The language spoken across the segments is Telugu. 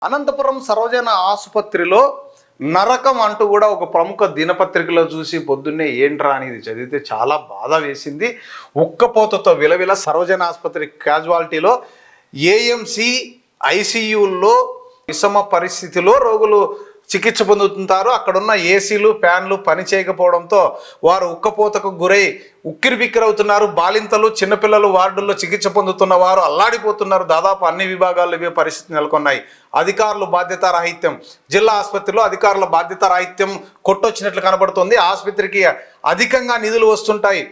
అనంతపురం సరోజన ఆసుపత్రిలో నరకం అంటూ కూడా ఒక ప్రముఖ దినపత్రికలో చూసి పొద్దున్నే ఏంట్రా అనేది చదివితే చాలా బాధ వేసింది. ఉక్కపోతతో విలవిల సరోజన ఆసుపత్రి క్యాజువాలిటీలో ఏఎంసీ ఐసీయూల్లో విషమ పరిస్థితిలో రోగులు చికిత్స పొందుతుంటారు. అక్కడున్న ఏసీలు ఫ్యాన్లు పని చేయకపోవడంతో వారు ఉక్కపోతకు గురై ఉక్కిరిబిక్కిరవుతున్నారు. బాలింతలు చిన్నపిల్లలు వార్డుల్లో చికిత్స పొందుతున్న వారు అల్లాడిపోతున్నారు. దాదాపు అన్ని విభాగాల్లో ఇవే పరిస్థితి నెలకొన్నాయి. అధికారులు బాధ్యతారాహిత్యం, జిల్లా ఆసుపత్రిలో అధికారుల బాధ్యతారాహిత్యం కొట్టొచ్చినట్లు కనబడుతుంది. ఆసుపత్రికి అధికంగా నిధులు వస్తుంటాయి.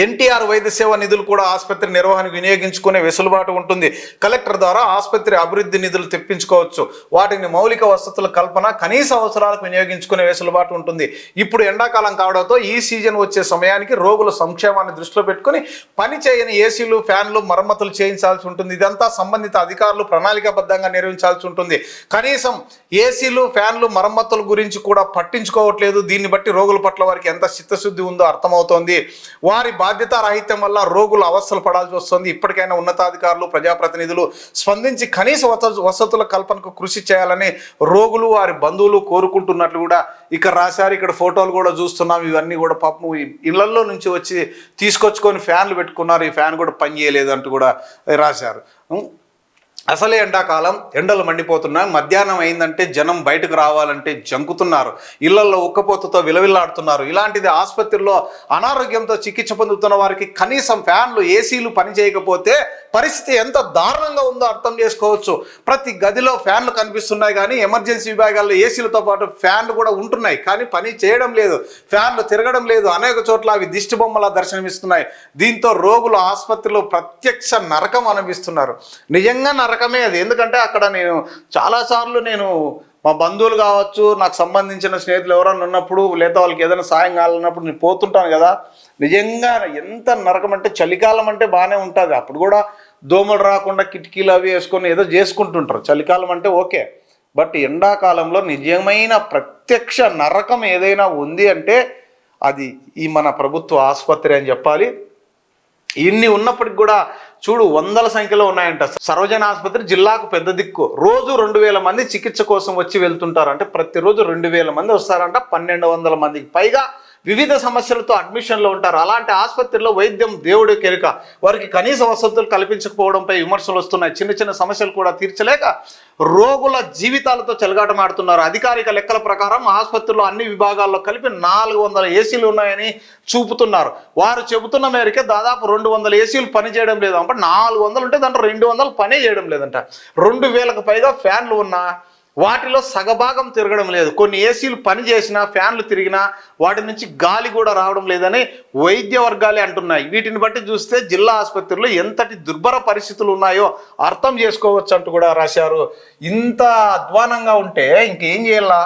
ఎన్టీఆర్ వైద్య సేవ నిధులు కూడా ఆసుపత్రి నిర్వహణకు వినియోగించుకునే వెసులుబాటు ఉంటుంది. కలెక్టర్ ద్వారా ఆసుపత్రి అభివృద్ధి నిధులు తెప్పించుకోవచ్చు. వాటిని మౌలిక వసతుల కల్పన, కనీస అవసరాలకు వినియోగించుకునే వెసులుబాటు ఉంటుంది. ఇప్పుడు ఎండాకాలం కావడంతో ఈ సీజన్ వచ్చే సమయానికి రోగుల సంక్షేమాన్ని దృష్టిలో పెట్టుకుని పని చేయని ఏసీలు ఫ్యాన్లు మరమ్మతులు చేయించాల్సి ఉంటుంది. ఇదంతా సంబంధిత అధికారులు ప్రణాళికాబద్ధంగా నిర్వహించాల్సి ఉంటుంది. కనీసం ఏసీలు ఫ్యాన్లు మరమ్మతుల గురించి కూడా పట్టించుకోవట్లేదు. దీన్ని బట్టి రోగుల పట్ల వారికి ఎంత చిత్తశుద్ధి ఉందో అర్థమవుతోంది. వారి బాధ్యతారాహిత్యం వల్ల రోగులు అవస్థలు పడాల్సి వస్తుంది. ఇప్పటికైనా ఉన్నతాధికారులు ప్రజాప్రతినిధులు స్పందించి కనీస వసతుల కల్పనకు కృషి చేయాలని రోగులు వారి బంధువులు కోరుకుంటున్నట్లు కూడా ఇక్కడ రాశారు. ఇక్కడ ఫోటోలు కూడా చూస్తున్నాం. ఇవన్నీ కూడా పాపం ఇళ్లలో నుంచి వచ్చి తీసుకొచ్చుకొని ఫ్యాన్లు పెట్టుకున్నారు. ఈ ఫ్యాన్ కూడా పని చేయలేదు అంటూ కూడా రాశారు. అసలే ఎండాకాలం, ఎండలు మండిపోతున్నాయి. మధ్యాహ్నం అయిందంటే జనం బయటకు రావాలంటే జంకుతున్నారు. ఇళ్లలో ఉక్కపోతతో విలవిల్లాడుతున్నారు. ఇలాంటిది ఆసుపత్రిలో అనారోగ్యంతో చికిత్స పొందుతున్న వారికి కనీసం ఫ్యాన్లు ఏసీలు పనిచేయకపోతే పరిస్థితి ఎంత దారుణంగా ఉందో అర్థం చేసుకోవచ్చు. ప్రతి గదిలో ఫ్యాన్లు కనిపిస్తున్నాయి కానీ ఎమర్జెన్సీ విభాగాల్లో ఏసీలతో పాటు ఫ్యాన్లు కూడా ఉంటున్నాయి కానీ పని చేయడం లేదు, ఫ్యాన్లు తిరగడం లేదు. అనేక చోట్ల అవి దిష్టి బొమ్మలా దర్శనమిస్తున్నాయి. దీంతో రోగులు ఆసుపత్రిలో ప్రత్యక్ష నరకం అనిపిస్తున్నారు. నిజంగా నరకమే అది. ఎందుకంటే అక్కడ నేను చాలాసార్లు మా బంధువులు కావచ్చు, నాకు సంబంధించిన స్నేహితులు ఎవరైనా ఉన్నప్పుడు లేదా వాళ్ళకి ఏదైనా సాయం కావాలన్నప్పుడు నేను పోతుంటాను కదా. నిజంగా ఎంత నరకం అంటే, చలికాలం అంటే బాగానే ఉంటుంది. అప్పుడు కూడా దోమలు రాకుండా కిటికీలు అవి వేసుకొని ఏదో చేసుకుంటుంటారు. చలికాలం అంటే ఓకే. బట్ ఎండాకాలంలో నిజమైన ప్రత్యక్ష నరకం ఏదైనా ఉంది అంటే అది ఈ మన ప్రభుత్వ ఆసుపత్రి అని చెప్పాలి. ఇన్ని ఉన్నప్పటికి కూడా చూడు, వందల సంఖ్యలో ఉన్నాయంట. సరోజన ఆసుపత్రి జిల్లాకు పెద్ద దిక్కు. రోజు 2000 మంది చికిత్స కోసం వచ్చి వెళ్తుంటారు. అంటే ప్రతిరోజు 2000 మంది వస్తారంట. 1200 మందికి పైగా వివిధ సమస్యలతో అడ్మిషన్లో ఉంటారు. అలాంటి ఆసుపత్రిలో వైద్యం దేవుడి కెరుక. వారికి కనీస వసతులు కల్పించకపోవడంపై విమర్శలు వస్తున్నాయి. చిన్న చిన్న సమస్యలు కూడా తీర్చలేక రోగుల జీవితాలతో చెలగాటమాడుతున్నారు. అధికారిక లెక్కల ప్రకారం ఆసుపత్రిలో అన్ని విభాగాల్లో కలిపి 400 ఏసీలు ఉన్నాయని చూపుతున్నారు. వారు చెబుతున్న మేరకే దాదాపు 200 ఏసీలు పనిచేయడం లేదు. అంటే 400 ఉంటే దాంట్లో 200 పనే చేయడం లేదంట. 2000కు పైగా ఫ్యాన్లు ఉన్నా వాటిలో సగభాగం తిరగడం లేదు. కొన్ని ఏసీలు పని చేసినా ఫ్యాన్లు తిరిగినా వాటి నుంచి గాలి కూడా రావడం లేదని వైద్య వర్గాలే అంటున్నాయి. వీటిని బట్టి చూస్తే జిల్లా ఆసుపత్రిలో ఎంతటి దుర్భర పరిస్థితులు ఉన్నాయో అర్థం చేసుకోవచ్చు అంటూ కూడా రాశారు. ఇంత అధ్వానంగా ఉంటే ఇంకేం చేయాలా?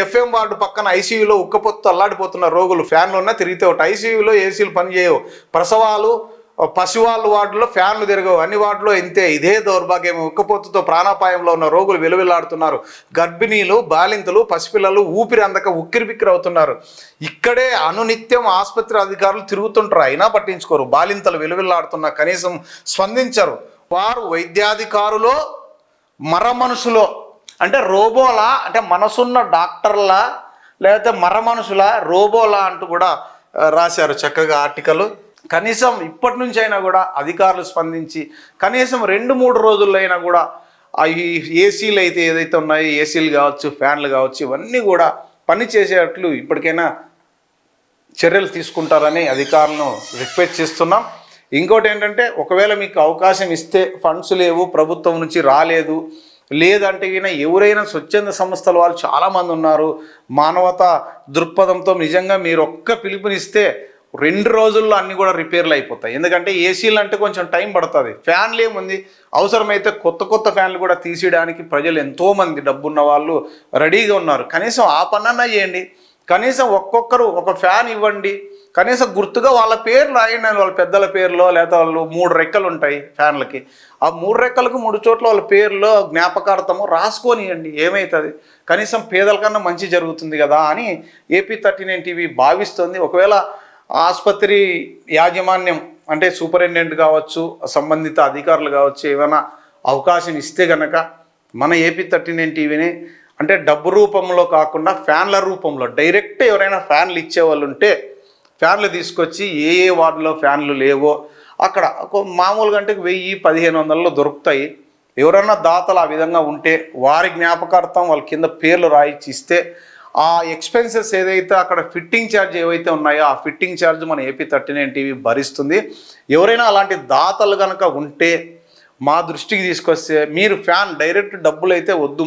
ఎఫ్ఎం వార్డు పక్కన ఐసీయూలో ఉక్కపోతతో అల్లాడిపోతున్న రోగులు, ఫ్యాన్లు ఉన్నా తిరిగితే ఒకటి. ఐసీయూలో ఏసీలు పనిచేయవు. ప్రసవాలు, పశువాళ్ళ వార్డులో ఫ్యాన్లు తిరగవు. అన్ని వార్డులో ఇంతే. ఇదే దౌర్భాగ్యం. ఉక్కపోతతో ప్రాణాపాయంలో ఉన్న రోగులు విలువిల్లాడుతున్నారు. గర్భిణీలు, బాలింతలు, పసిపిల్లలు ఊపిరి అందక ఉక్కిరిబిక్కిరి అవుతున్నారు. ఇక్కడే అనునిత్యం ఆసుపత్రి అధికారులు తిరుగుతుంటారు, అయినా పట్టించుకోరు. బాలింతలు విలువిల్లాడుతున్నా కనీసం స్పందించరు. వారు వైద్యాధికారులో మరమనుషులో, అంటే రోబోలా, అంటే మనసున్న డాక్టర్లా, లేకపోతే మరమనుషులా, రోబోలా అంటూ కూడా రాశారు చక్కగా ఆర్టికల్. కనీసం ఇప్పటి నుంచి అయినా కూడా అధికారులు స్పందించి కనీసం 2-3 రోజుల్లో అయినా కూడా ఈ ఏసీలు అయితే ఏదైతే ఉన్నాయో, ఏసీలు కావచ్చు, ఫ్యాన్లు కావచ్చు, ఇవన్నీ కూడా పని చేసేటట్లు ఇప్పటికైనా చర్యలు తీసుకుంటారని అధికారులను రిక్వెస్ట్ చేస్తున్నాం. ఇంకోటి ఏంటంటే, ఒకవేళ మీకు అవకాశం ఇస్తే ఫండ్స్ లేవు, ప్రభుత్వం నుంచి రాలేదు, లేదంటే ఎవరైనా స్వచ్ఛంద సంస్థల వాళ్ళు చాలామంది ఉన్నారు, మానవతా దృక్పథంతో నిజంగా మీరు ఒక్క పిలుపునిస్తే 2 రోజుల్లో అన్నీ కూడా రిపేర్లు అయిపోతాయి. ఎందుకంటే ఏసీలు అంటే కొంచెం టైం పడుతుంది. ఫ్యాన్లు ఏముంది, అవసరమైతే కొత్త ఫ్యాన్లు కూడా తీసేయడానికి ప్రజలు ఎంతోమంది డబ్బున్న వాళ్ళు రెడీగా ఉన్నారు. కనీసం ఆ పనన్నా చేయండి. కనీసం ఒక్కొక్కరు ఒక ఫ్యాన్ ఇవ్వండి. కనీసం గుర్తుగా వాళ్ళ పేర్లు రాయండి. వాళ్ళ పెద్దల పేర్లో, లేదా వాళ్ళు 3 రెక్కలు ఉంటాయి ఫ్యాన్లకి, ఆ 3 రెక్కలకు 3 చోట్ల వాళ్ళ పేర్లో జ్ఞాపకార్థము రాసుకొనియండి. ఏమవుతుంది? కనీసం పేదల కన్నా మంచి జరుగుతుంది కదా అని AP39 టీవీ భావిస్తుంది. ఒకవేళ ఆసుపత్రి యాజమాన్యం అంటే సూపరింటెండెంట్ కావచ్చు, సంబంధిత అధికారులు కావచ్చు, ఏమైనా అవకాశం ఇస్తే గనక మన ఏపీ 39 టీవీని అంటే డబ్బు రూపంలో కాకుండా ఫ్యాన్ల రూపంలో డైరెక్ట్ ఎవరైనా ఫ్యాన్లు ఇచ్చేవాళ్ళు ఉంటే ఫ్యాన్లు తీసుకొచ్చి ఏ ఏ వార్డులో ఫ్యాన్లు లేవో అక్కడ మామూలుగా అంటే 1000-1500 దొరుకుతాయి. ఎవరన్నా దాతలు ఆ విధంగా ఉంటే వారి జ్ఞాపకార్థం వాళ్ళ కింద పేర్లు రాయించి ఇస్తే ఆ ఎక్స్పెన్సెస్ ఏదైతే అక్కడ ఫిట్టింగ్ ఛార్జ్ ఏవైతే ఉన్నాయో ఆ ఫిట్టింగ్ ఛార్జ్ మన ఏపీ 39 టీవీ భరిస్తుంది. ఎవరైనా అలాంటి దాతలు కనుక ఉంటే మా దృష్టికి తీసుకొస్తే మీరు ఫ్యాన్ డైరెక్ట్ డబ్బులు అయితే వద్దు,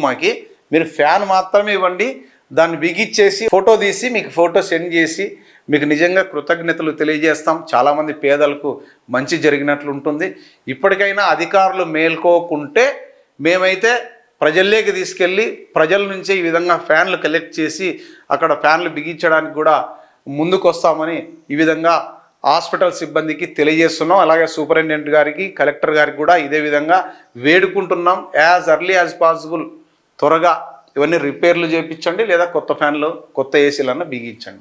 మీరు ఫ్యాన్ మాత్రమే ఇవ్వండి, దాన్ని బిగిచ్చేసి ఫోటో తీసి మీకు ఫోటో సెండ్ చేసి మీకు నిజంగా కృతజ్ఞతలు తెలియజేస్తాం. చాలామంది పేదలకు మంచి జరిగినట్లు ఉంటుంది. ఇప్పటికైనా అధికారులు మేల్కోకుంటే మేమైతే ప్రజల్లోకి తీసుకెళ్ళి ప్రజల నుంచే ఈ విధంగా ఫ్యాన్లు కలెక్ట్ చేసి అక్కడ ఫ్యాన్లు బిగించడానికి కూడా ముందుకు వస్తామని ఈ విధంగా హాస్పిటల్ సిబ్బందికి తెలియజేస్తున్నాం. అలాగే సూపరింటెండెంట్ గారికి, కలెక్టర్ గారికి కూడా ఇదే విధంగా వేడుకుంటున్నాం. యాజ్ ఎర్లీ యాజ్ పాసిబుల్ త్వరగా ఇవన్నీ రిపేర్లు చేయించండి, లేదా కొత్త ఫ్యాన్లు కొత్త ఏసీలన్నా బిగించండి.